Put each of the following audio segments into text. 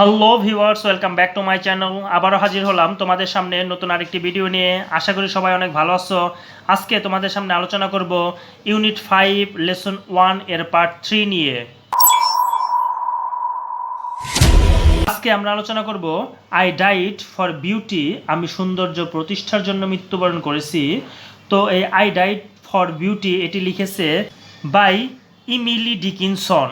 Hello viewers, welcome back to my channel. আবারও হাজির হলাম তোমাদের সামনে নতুন আরেকটি ভিডিও নিয়ে। আশা করি সবাই অনেক ভালো আছো। আজকে তোমাদের সামনে আলোচনা করব ইউনিট 5 লেসন 1 এর পার্ট 3 নিয়ে। আজকে আমরা আলোচনা করব আই ডাইড ফর বিউটি, আমি সৌন্দর্য প্রতিষ্ঠার জন্য মৃত্যুবরণ করেছি। তো এই আই ডাইড ফর বিউটি এটি লিখেছে বাই ইমিলি ডিকিনসন।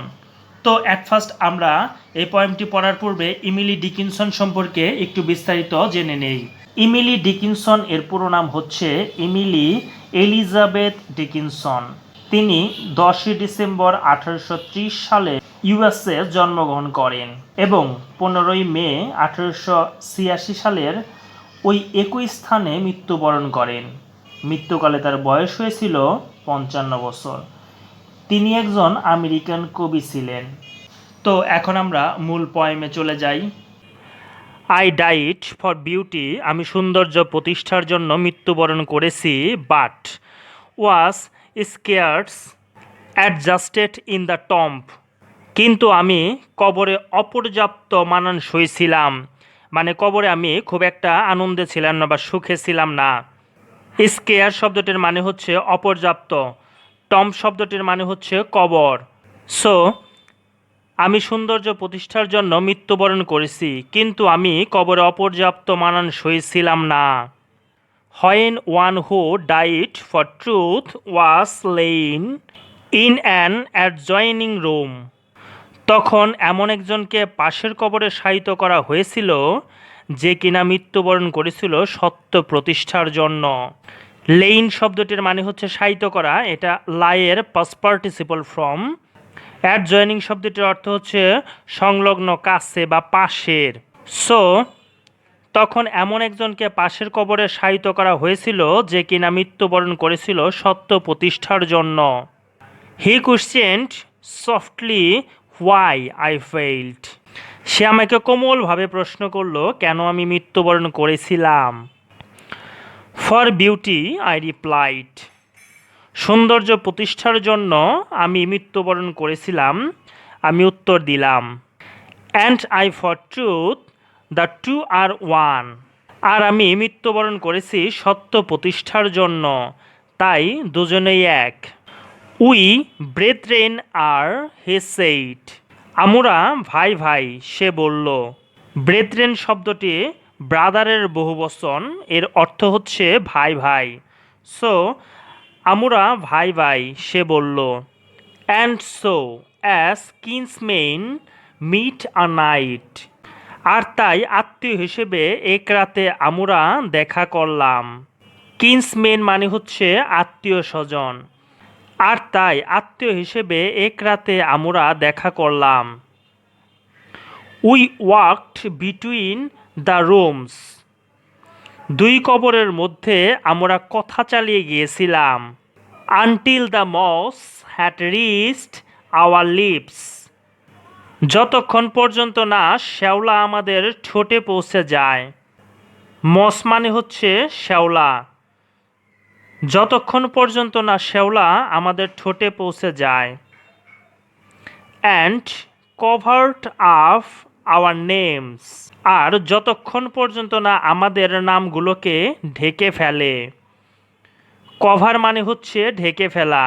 তো অ্যাট ফার্স্ট আমরা এই পয়েমটি পড়ার পূর্বে ইমিলি ডিকিনসন সম্পর্কে একটু বিস্তারিত জেনে নেই। ইমিলি ডিকিনসন এর পুরো নাম হচ্ছে ইমিলি এলিজাবেথ ডিকিনসন। তিনি 10 ডিসেম্বর 1830 সালে ইউএসএ জন্মগ্রহণ করেন এবং 15 মে 1886 সালের ওই একই স্থানে মৃত্যুবরণ করেন। মৃত্যুকালে তার বয়স হয়েছিল 55 বছর। তিনি একজন আমেরিকান কবি ছিলেন। তো এখন আমরা মূল পয়েমে চলে যাই। আই ডাইড ফর বিউটি, আমি সৌন্দর্য প্রতিষ্ঠার জন্য মৃত্যুবরণ করেছি, but was scarce adjusted in the tomb, কিন্তু আমি কবরে অপর্যাপ্ত মানানসই ছিলাম। মানে কবরে আমি খুব একটা আনন্দে ছিলাম না বা সুখে ছিলাম না। স্কেয়ার শব্দটির মানে হচ্ছে অপর্যাপ্ত, টম্ব শব্দটির মানে হচ্ছে কবর। সো আমি সৌন্দর্য প্রতিষ্ঠার জন্য মৃত্যুবরণ করেছি, কিন্তু আমি কবরে অপর্যাপ্ত মানানসই ছিলাম না। When one who died for truth was lain in an adjoining room, তখন এমন একজনকে পাশের কবরে শায়িত করা হয়েছিল যে কিনা মৃত্যুবরণ করেছিল সত্য প্রতিষ্ঠার জন্য। লেইন শব্দটির মানে হচ্ছে শায়িত করা, এটা লাইয়ের পাস্ট পার্টিসিপল ফর্ম। অ্যাডজয়নিং শব্দটির অর্থ হচ্ছে সংলগ্ন, কাছে বা পাশের। সো তখন এমন একজনকে পাশের কবরে শায়িত করা হয়েছিল যে কিনা মৃত্যুবরণ করেছিল সত্য প্রতিষ্ঠার জন্য। হি কোয়েশ্চেনড সফটলি হোয়াই আই ফেইল্ড, সে আমাকে কোমলভাবে প্রশ্ন করলো কেন আমি মৃত্যুবরণ করেছিলাম। ফর বিউটি আই রিপ্লাইড, সৌন্দর্য প্রতিষ্ঠার জন্য আমি মৃত্যুবরণ করেছিলাম, আমি উত্তর দিলাম। And I for truth, the two are one, আর আমি মৃত্যুবরণ করেছি সত্য প্রতিষ্ঠার জন্য, তাই দুজনেই এক। উই ব্রেথরেন আর, হি সেইড, আমরা ভাই ভাই, সে বলল। ব্রেথরেন শব্দটি ব্রাদারের বহুবচন, এর অর্থ হচ্ছে ভাই ভাই। সো আমরা ভাই ভাই, সে বলল। And so as kinsmen met a night, আর তাই আত্মীয় হিসেবে এক রাতে আমরা দেখা করলাম। কিন্সমেন মানে হচ্ছে আত্মীয় স্বজন, আর তাই আত্মীয় হিসেবে এক রাতে আমরা দেখা করলাম। We walked between the rooms, দুই কবরের মধ্যে আমরা কথা চালিয়ে গিয়েছিলাম। Until the moss had reached our lips, যতক্ষণ পর্যন্ত না শ্যাওলা আমাদের ঠোঁটে পৌঁছে যায়। মস মানে হচ্ছে শ্যাওলা, যতক্ষণ পর্যন্ত না শ্যাওলা আমাদের ঠোঁটে পৌঁছে যায়। And covered up our names, আর যতক্ষণ পর্যন্ত না আমাদের নামগুলোকে ঢেকে ফেলে। কভার মানে হচ্ছে ঢেকে ফেলা,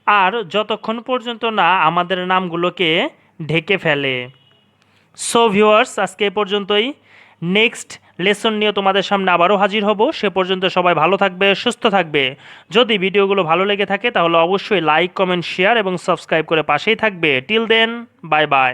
আর যতক্ষণ পর্যন্ত না আমাদের নামগুলোকে ঢেকে ফেলে। সো ভিউয়ার্স, আজকে এ পর্যন্তই। নেক্সট লেসন নিয়ে তোমাদের সামনে আবারও হাজির হব। সে পর্যন্ত সবাই ভালো থাকবে, সুস্থ থাকবে। যদি ভিডিওগুলো ভালো লেগে থাকে তাহলে অবশ্যই লাইক, কমেন্ট, শেয়ার এবং সাবস্ক্রাইব করে পাশেই থাকবে। Till then, bye by.